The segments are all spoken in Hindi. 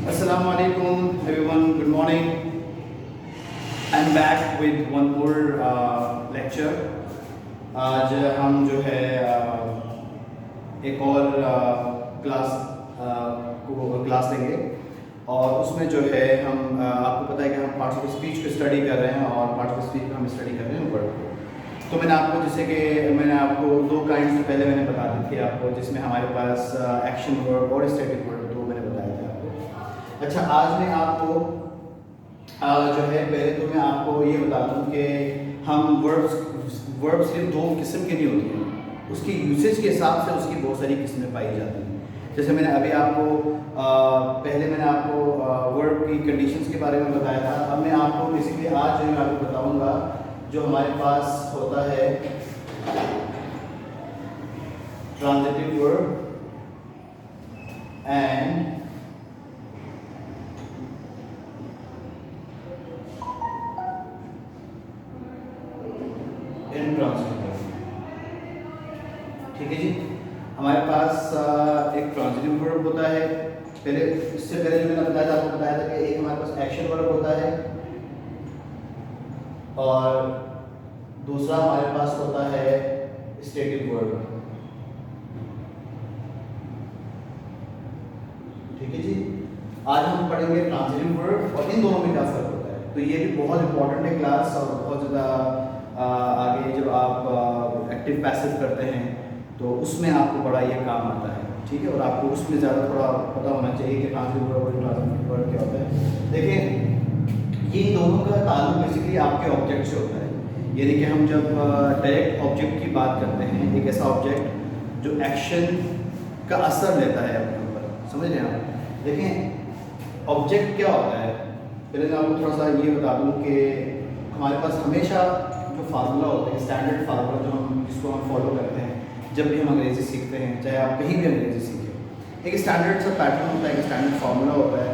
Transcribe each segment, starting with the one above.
Assalamu alaikum everyone, good morning. I'm back with one more lecture. आज हम जो है एक और क्लास लेंगे और उसमें जो है हम आपको पता है कि हम पार्ट्स ऑफ स्पीच को स्टडी कर रहे हैं और पार्ट्स ऑफ स्पीच में हम स्टडी कर रहे हैं वर्ड को। तो मैंने आपको जैसे कि मैंने आपको दो काइंड्स पहले मैंने बता दी थी आपको, जिसमें हमारे पास एक्शन वर्ड और स्टैटिक वर्ड दो मैंने बताया था आपको। अच्छा, आज मैं आपको जो है पहले तो मैं आपको ये बता दूं कि हम वर्ब सिर्फ दो किस्म की नहीं होती हैं, उसकी यूसेज के हिसाब से उसकी बहुत सारी किस्में पाई जाती हैं। जैसे मैंने अभी आपको पहले मैंने आपको वर्ब की कंडीशंस के बारे में बताया था। अब मैं आपको बेसिकली आज जो मैं आपको बताऊंगा जो हमारे पास होता है ट्रांजिटिव वर्ब एंड इनट्रांजिटिव। ठीक है जी, हमारे पास एक ट्रांजिटिव वर्ब होता है। पहले इससे पहले जो मैंने बताया था आपको बताया था कि एक हमारे पास एक्शन वर्ब होता है और दूसरा हमारे पास होता है स्टैटिक वर्ब। ठीक है जी, आज हम पढ़ेंगे ट्रांजिटिव वर्ब और इन दोनों में क्या फर्क होता है। तो ये भी बहुत इंपॉर्टेंट है क्लास, और बहुत ज़्यादा आगे जब आप एक्टिव पैसिव करते हैं तो उसमें आपको बड़ा ये काम आता है। ठीक है, और आपको उसमें ज़्यादा थोड़ा पता होना चाहिए कि ट्रांजिटिव वर्ब और इनट्रांजिटिव वर्ब क्या होता है। देखिए, ये दोनों का ताल्लुक बेसिकली आपके ऑब्जेक्ट से होता है। यानी कि हम जब डायरेक्ट ऑब्जेक्ट की बात करते हैं, एक ऐसा ऑब्जेक्ट जो एक्शन का असर लेता है अपने ऊपर, समझ रहे हैं आप। देखें, ऑब्जेक्ट क्या होता है, पहले मैं आपको थोड़ा सा ये बता दूं कि हमारे पास हमेशा जो फार्मूला होता है, स्टैंडर्ड फार्मूला जो हम जिसको हम फॉलो करते हैं जब भी हम अंग्रेज़ी सीखते हैं, चाहे आप कहीं भी अंग्रेज़ी सीखें, एक स्टैंडर्ड सा पैटर्न होता है, एक स्टैंडर्ड फार्मूला होता है,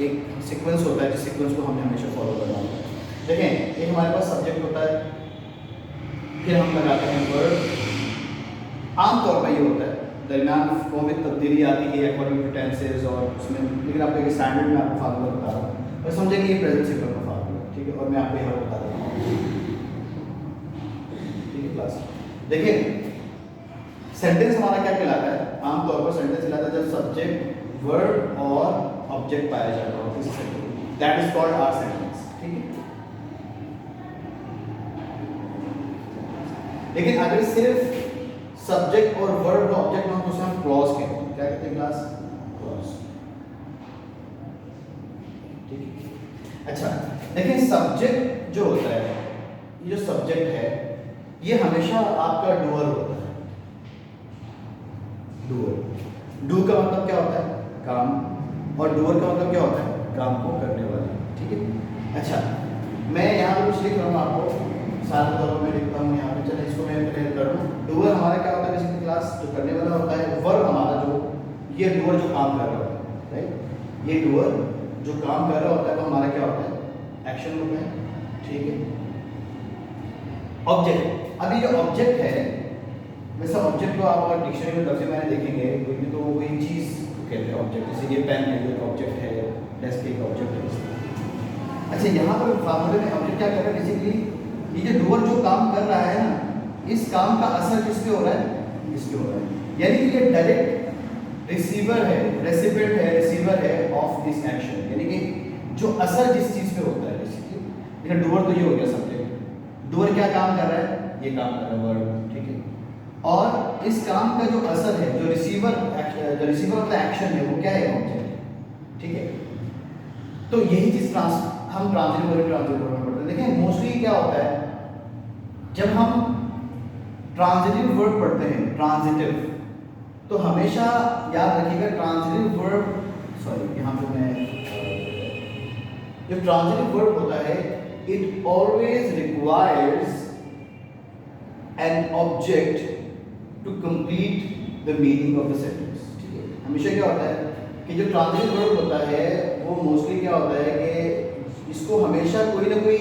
एक सीक्वेंस होता है जिस सीक्वेंस को हमें हमेशा फॉलो करना होता है। देखें, एक हमारे पास सब्जेक्ट होता है, फिर हम लगाते हैं वर्ब। आमतौर पर ये होता है, दरमियान फॉर्म में तब्दीली आती है अकॉर्डिंग टू टेंसेस और उसमें, लेकिन आपको एक स्टैंडर्ड में आपको फार्मूला बता रहा हूँ और समझेंगे ये प्रेजेंट सिंपल का फार्मूला। ठीक है, और मैं आपको यहाँ बता रहा हूँ। ठीक है क्लास, देखिए सेंटेंस हमारा क्या कहलाता है, आमतौर पर सेंटेंस कहलाता है जब सब्जेक्ट वर्ब और ऑब्जेक्ट पाया जाता है किसी sentence, that is called our sentence. ठीक है, लेकिन अगर सिर्फ सब्जेक्ट और वर्ब और ऑब्जेक्ट हो तो उसे हम क्लॉज कहते हैं। क्या कहते हैं क्लास? क्लॉज। ठीक है, अच्छा देखिए, सब्जेक्ट जो होता है, ये जो सब्जेक्ट है ये हमेशा आपका डूअर होता है। डूअर, डू का मतलब क्या होता है? काम, और डूअर का मतलब क्या होता है? काम को करने वाला। ठीक है, अच्छा मैं यहाँ पे कुछ लिख रहा हूँ आपको, सारे तौर पर मैं लिखता हूँ यहाँ पे। चलिए इसको मैं क्लियर कर दूँ। डूअर हमारा क्या होता है बेसिकली क्लास? जो करने वाला होता है। वर्ब हमारा जो, ये डूअर जो काम कर रहा होता है, राइट, ये डूअर जो काम कर रहा होता है वो हमारा क्या होता है? एक्शन होता है। ठीक है, ऑब्जेक्ट, अभी जो ऑब्जेक्ट है, वैसे ऑब्जेक्ट को आप अगर डिक्शनरी में तर्जुमे में देखेंगे तो वो एक चीज़ कहते हैं ऑब्जेक्ट। जैसे ये पेन है, ये ऑब्जेक्ट है, डेस्क एक ऑब्जेक्ट है। अच्छा, यहाँ पर फार्मूले में ऑब्जेक्ट क्या कर रहा है बेसिकली? ये जो डूअर जो काम कर रहा है ना, इस काम का असर किस पे हो रहा है? इस पे हो रहा है। यानी कि ये डायरेक्ट रिसीवर है, रेसिपिएंट है, रिसीवर है ऑफ दिस एक्शन। यानी कि जो असर जिस चीज़ पे होता है बेसिकली, लेकिन डूअर तो ये हो गया सब्जेक्ट। डूअर क्या काम कर रहा है? ये काम कर रहा है वर्ब। ठीक है, और इस काम का जो असर है, जो रिसीवर ऑफ द एक्शन है, वो क्या है? ऑब्जेक्ट। ठीक है, तो यही चीज़ हम ट्रांजिटिव वर्ब में पढ़ते हैं। देखिए मोस्टली क्या होता है जब हम ट्रांजिटिव वर्ब पढ़ते हैं, ट्रांजिटिव, तो हमेशा याद रखिएगा ट्रांजिटिव वर्ब, सॉरी यहाँ पे मैं, जो ट्रांजिटिव वर्ब होता है it always requires an object to complete the meaning of the sentence. ठीक है, हमेशा क्या होता है कि जो ट्रांजिटिव वर्ब होता है वो मोस्टली क्या होता है कि इसको हमेशा कोई ना कोई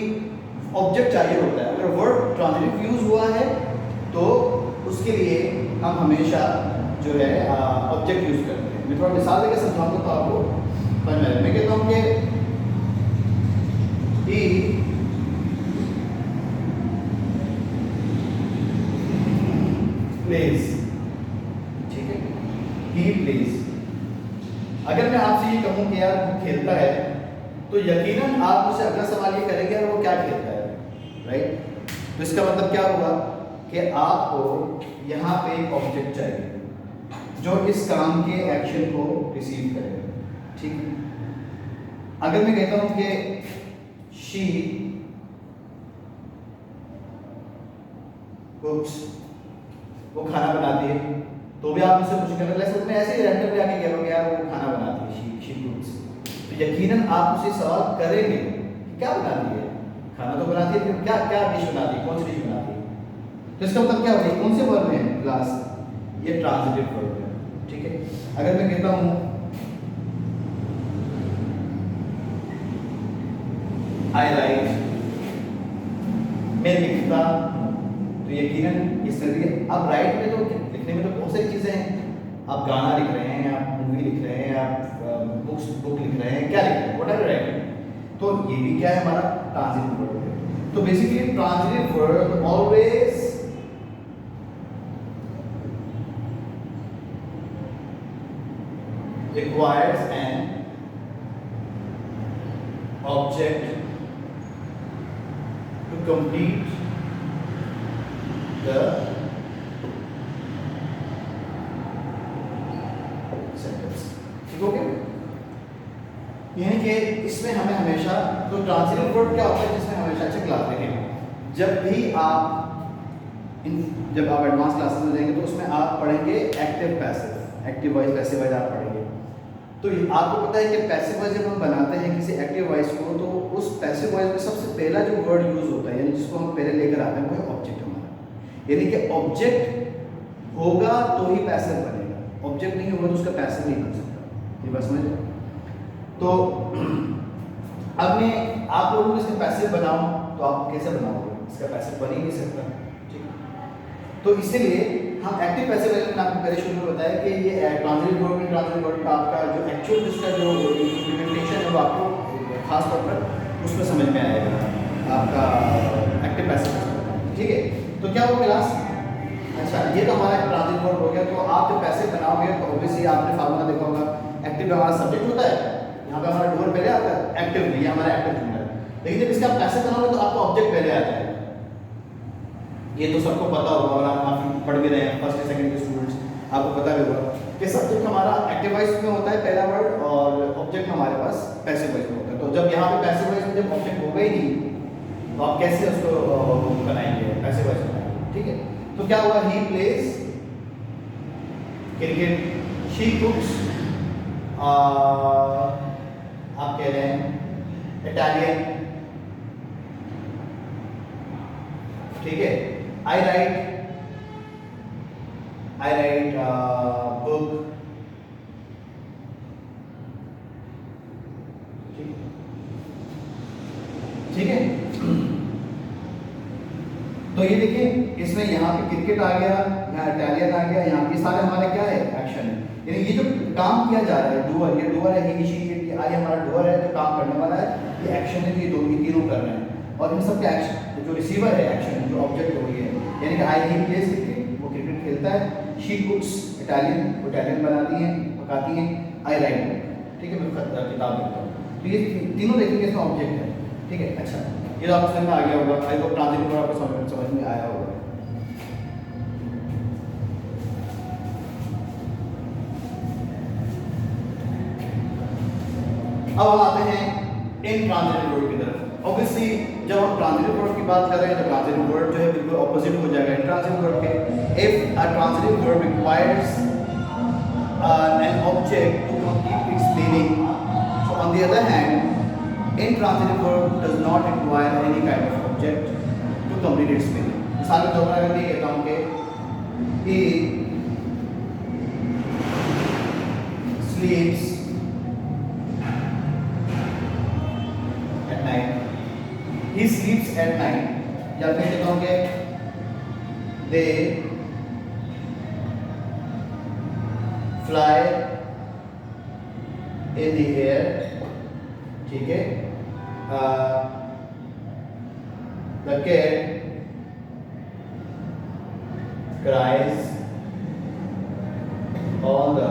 ऑब्जेक्ट चाहिए होता है। अगर वर्ब ट्रांजिटिव यूज हुआ है तो उसके लिए हम हमेशा जो है ऑब्जेक्ट यूज करते हैं। मैं थोड़ा मिसाल देकर समझाऊंगा तो आपको समझ में आएगा। मैं अगर मैं आपसे ये कहूँ कि यार वो खेलता है, तो यकीनन आप मुझसे अगला सवाल ये करेंगे यार वो क्या खेलता है, राइट। तो इसका मतलब क्या होगा कि आपको यहाँ पे एक ऑब्जेक्ट चाहिए जो इस काम के एक्शन को रिसीव करेगा, ठीक है। अगर मैं कहता हूँ कि शी कुक्स, वो खाना बनाती है, तो भी आप मुझसे कुछ कर रहे हैं, ऐसे ही रैंडम आके कह रहे हो यार वो खाना बनाती है, शी कुक्स, तो यकीनन आप मुझसे सवाल करेंगे क्या बनाती है, खाना तो बनाती है, फिर क्या क्या डिश बनाती है, कौन सी डिश बनाती है। तो इसका मतलब क्या होगा, कौन से वर्ब में है क्लास, ये ट्रांजिटिव वर्ब है, ठीक है। अगर मैं कहता हूँ आई राइट, मैं लिखता, तो यकीनन इसमें भी अब राइट में तो लिखने में तो बहुत सारी चीज़ें हैं, आप गाना लिख रहे हैं, आप मूवी लिख रहे हैं, आप बुक लिख रहे हैं, क्या लिख रहे हैं, व्हाट आर राइटिंग, तो ये भी क्या है हमारा ट्रांजिटिव वर्ब है। तो basically transitive verb always requires an object to complete the sentence, ठीक हो गया। यानी कि इसमें हमें हमेशा, तो ट्रांजिटिव वर्ब क्या होता है जिसमें हमेशा, अच्छा क्लास देखें, जब भी आप जब आप एडवांस क्लासेस में जाएंगे तो उसमें आप पढ़ेंगे active passive, active voice passive voice आप पढ़ेंगे। तो आपको पता है कि पैसिव वॉइस जब हम बनाते हैं किसी एक्टिव वॉइस को, तो उस पैसिव वॉइस में सबसे पहला जो वर्ड यूज होता है, यानी जिसको हम पहले लेकर आते हैं, वो है ऑब्जेक्ट हमारा, यानी कि ऑब्जेक्ट होगा तो ही पैसिव बनेगा, ऑब्जेक्ट नहीं होगा तो उसका पैसिव नहीं बन सकता, ये बात समझ। तो अब मैं आप लोगों को इसका पैसिव बनाऊं तो आप कैसे बनाओगे, इसका पैसिव बन ही नहीं सकता, ठीक है। तो इसीलिए हम एक्टिव पैसिव वॉइस में आपको पहले शुरू में बताया कि ये ट्रांजिटिव वर्ब में ट्रांजिटिव वर्ब का आपका जो एक्चुअल जिसका जो इम्प्लीमेंटेशन है वो आपको खास तौर पर उसमें समझ में आएगा, आपका एक्टिव पैसिव वॉइस, ठीक है। तो क्या हो क्लास, अच्छा ये तो हमारा ट्रांजिटिव वर्ब हो गया। तो आप जब पैसिव बनाओगे तो ऑब्वियसली आपने फार्मूला देखा होगा, एक्टिव हमारा सब्जेक्ट होता है, यहाँ पे हमारा डूअर पहले आता है, एक्टिव नहीं, ये हमारा एक्टिव जुमला है, लेकिन जब इसका पैसिव बनाओगे तो आपका ऑब्जेक्ट पहले आता है, ये तो सबको पता होगा और आप काफी पढ़ भी रहे हैं, फर्स्ट सेकंड के स्टूडेंट्स, आपको पता भी होगा कि सब्जेक्ट हमारा एक्टिव वॉइस में होता है पहला वर्ड, और ऑब्जेक्ट हमारे पास पैसिव वॉइस में होता है। तो जब यहाँ पे पैसिव वॉइस में जब ऑब्जेक्ट होगा ही नहीं, तो आप कैसे उसको बनाएंगे, पैसिव वॉइस बनाएंगे, ठीक है। तो क्या होगा, ही प्लेज क्रिकेट, शी कुक्स, आप कह रहे हैं इटालियन, ठीक है। आई राइट बुक, ठीक है। तो ये देखिए इसमें यहाँ पे क्रिकेट आ गया, यहाँ इटालियन आ गया, यहाँ पे सारे हमारे क्या है, एक्शन है, यानी ये जो काम किया जा रहा है, डूअर, ये डूअर है, ही शी, ये आई हमारा डूअर है जो काम करने वाला है, ये एक्शन है, ये तीनों कर रहे हैं, और इन सब के एक्शन जो रिसीवर है, एक्शन जो ऑब्जेक्ट हो गई है, यानी कि आई ही प्लेज क्रिकेट, वो क्रिकेट खेलता है, शी कुक्स इटालियन, वो इटालियन बनाती हैं, पकाती हैं, आई राइट, ठीक है, मैं किताब लिखता हूँ। तो ये तीनों देखेंगे इसमें ऑब्जेक्ट है, ठीक है। अच्छा ये तो आपको समझ में आ गया होगा, आई होप ट्रांजिटिव वर्ब आपको समझ में आया होगा। अब हम आते हैं इन ट्रांजिटिव वर्ब की तरफ। ऑब्वियसली जब हम ट्रांजिटिव वर्ब की बात कर रहे हैं तो ट्रांजिटिव वर्ब जो है बिल्कुल ऑपोजिट हो जाएगा इंट्रांजिटिव वर्ब के। If a transitive verb requires an object to complete its meaning, so on the other hand intransitive verb does not require any kind of object to complete its meaning. मिसाल के तौर पर अगर ये कहता हूँ कि he sleeps at night, he sleeps at night, या फिर कहता हूँ कि they fly in the air, ठीक है। The cat cries all the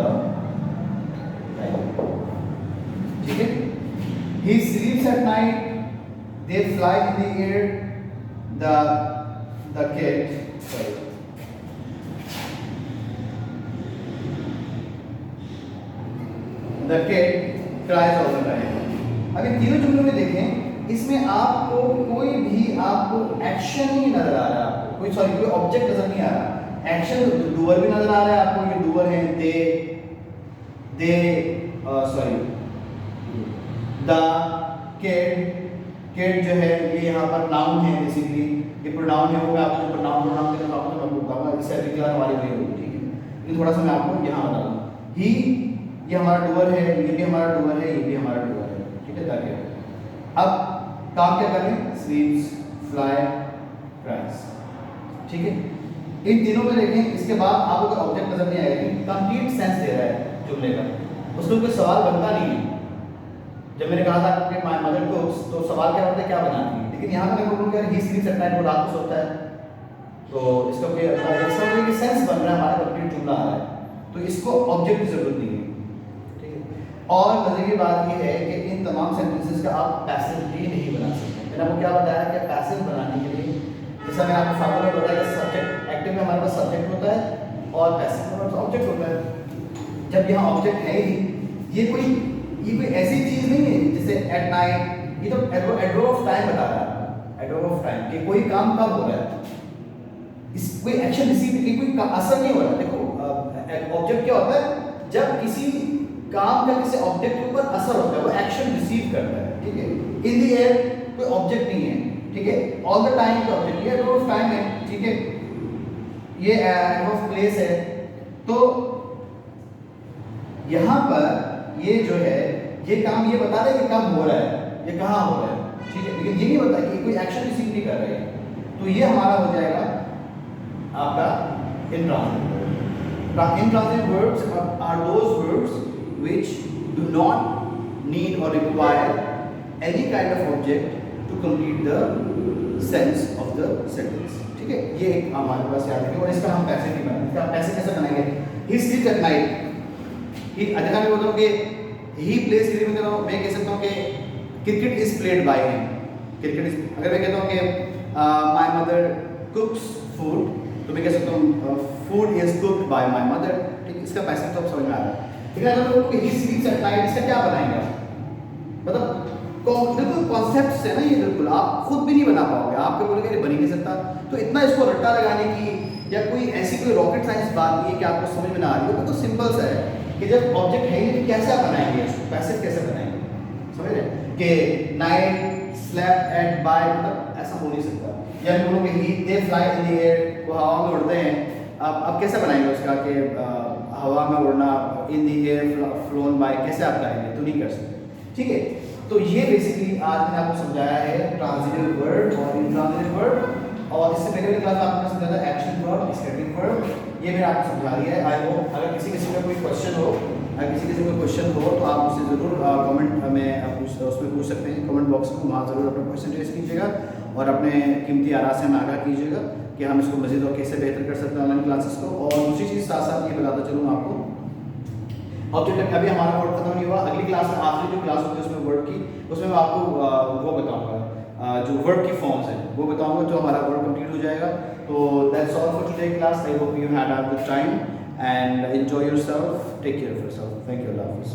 time, He sleeps at night. They fly in the air. The kid. Sorry. The kid cries all the time. अब इन तीनों जुमलों में देखें, इसमें आपको कोई भी आपको एक्शन नहीं नजर आ रहा है, आपको कोई ऑब्जेक्ट नजर नहीं आ रहा। एक्शन डूअर भी नजर आ रहा है आपको, ये डूअर है दे द किड जो है ये यहाँ पर नाउन है, बेसिकली ये प्रोनाउन है। वो मैं आपको जो प्रोनाउन के नाम आपको मैं बताऊंगा, इससे अधिक हमारी नहीं होगी, ठीक है। ये थोड़ा सा मैं आपको यहाँ बता दूँ। ही ये हमारा डूअर है, ये भी हमारा डूअर है, ये भी हमारा डूअर है, ठीक है। ताकि अब काम क्या करें, स्लीप्स, फ्लाई, क्राइज, ठीक है। इन तीनों में देखें, इसके बाद आपको कोई ऑब्जेक्ट नजर नहीं आएगा, कंप्लीट सेंस दे रहा है जुमले का, उसमें कोई सवाल बनता नहीं है। जब मैंने कहा था कि माय मदर कुक्स, तो सवाल क्या होता है, क्या बनाती है, लेकिन यहाँ पर मैं बोलूँगा ही स्लीप्स एट नाइट, वो रात को सोता है, तो इसका कोई सेंस बन रहा है, हमारा कंप्लीट जुमला आ रहा है, तो इसको ऑब्जेक्ट की जरूरत नहीं है, ठीक है। और मजे की बात यह है कि इन तमाम सेंटेंसेस का आप पैसिव भी नहीं बना सकते। मैंने आपको क्या बताया कि पैसिव बनाने के लिए, जैसा मैंने आपको फार्मूला बताया कि सब्जेक्ट एक्टिव में हमारे पास सब्जेक्ट होता है और पैसिव में हमारे पास ऑब्जेक्ट होता है। जब यहाँ ऑब्जेक्ट है ही, ये कोई ऐसी चीज नहीं है जैसे एट नाइट, ये तो एडवर्ब ऑफ टाइम बता रहा है, एडवर्ब ऑफ टाइम कि कोई काम कब हो रहा है, इस कोई एक्शन रिसीव की कोई असर नहीं हो रहा। देखो ऑब्जेक्ट क्या होता है, जब किसी काम का किसी ऑब्जेक्ट के ऊपर असर होता है, वो एक्शन रिसीव करता है, ठीक है। इन दी एयर कोई ऑब्जेक्ट नहीं है, ठीक है। ऑल द टाइम का ऑब्जेक्ट, ये एडवर्ब ऑफ टाइम है, ठीक है। ये एडवर्ब ऑफ प्लेस है। तो यहाँ पर ये जो है, ये काम ये बता रहे हैं कि कब हो रहा है, ये कहाँ हो रहा है, ठीक है, लेकिन ये नहीं बता कि कोई एक्शन रिसीव नहीं कर रहे हैं। तो ये हमारा हो जाएगा आपका intransitive verbs are those verbs which do not need or require any kind of object to complete the sense of the sentence, ठीक है। ये एक हमारे पास याद रखिए। और इसका हम पैसे नहीं बनाएंगे, इसका पैसे कैसे बनाएंगे, he sleeps at night, ही अधिकार में बोलता हूँ कि he plays क्रिकेट, में कहता हूँ, मैं कह सकता हूँ कि cricket is played by him, cricket is, अगर मैं कहता हूँ कि माय मदर कुक्स फूड, तो मैं कह सकता हूँ food is cooked bye my mother, ठीक है। इसका पैसे तो अब समझ में आ रहा है, ठीक है। अगर लोग ही स्लीप्स एट नाइट, इसका क्या बनाएंगे, मतलब बिल्कुल कॉन्सेप्ट्स है ना ये, बिल्कुल आप खुद भी नहीं बना पाओगे, आपके बोलेंगे ये बन ही नहीं सकता। तो इतना इसको रट्टा लगाने की या कोई ऐसी कोई रॉकेट साइंस बात नहीं है कि आपको समझ में ना आ रही हो, तो सिंपल सा है कि जब ऑब्जेक्ट है ही नहीं, कैसे आप बनाएंगे इसको, पैसिव कैसे बनाएंगे, समझ रहे कि नाइट स्लेप्ट एट बाय, मतलब ऐसा हो नहीं सकता। या मैं बोलूँ कि he they fly in the air, वो हवा में उड़ते हैं, अब कैसे बनाएंगे उसका कि हवा में उड़ना, in the air flown by, कैसे आप करेंगे, तो नहीं कर सकते, ठीक है। तो ये बेसिकली आज मैंने आपको समझाया है ट्रांजिटिव वर्ब और इंट्रांजिटिव वर्ब, और इससे पहले वाली क्लास में आपने समझा था एक्शन वर्ब, स्टैटिक वर्ब, ये मैंने आपको समझा दिया है। आई होप अगर किसी का कोई क्वेश्चन हो, अगर किसी कोई क्वेश्चन हो तो आप मुझसे ज़रूर कमेंट में उसमें पूछ सकते हैं, कमेंट बॉक्स में, वहाँ ज़रूर अपना क्वेश्चन रेज कीजिएगा और अपने कीमती आरा से हमें आगाह कीजिएगा कि हम इसको मज़ीद और कैसे बेहतर कर सकते हैं ऑनलाइन क्लासेस को। और दूसरी चीज़ साथ साथ ये बताता चलूँ आपको, ऑब्जेक्ट अभी हमारा वर्ड खत्म नहीं हुआ, अगली क्लास में आखिरी जो क्लास होगी उसमें वर्ड की, उसमें मैं आपको वो बताऊँगा, जो वर्ड की फॉर्म्स हैं वो बताऊँगा, जो हमारा वर्ड कंप्लीट हो जाएगा। तो that's all for today class. I hope you had a good time and enjoy yourself. Take care of yourself. Thank you. Allah Hafiz.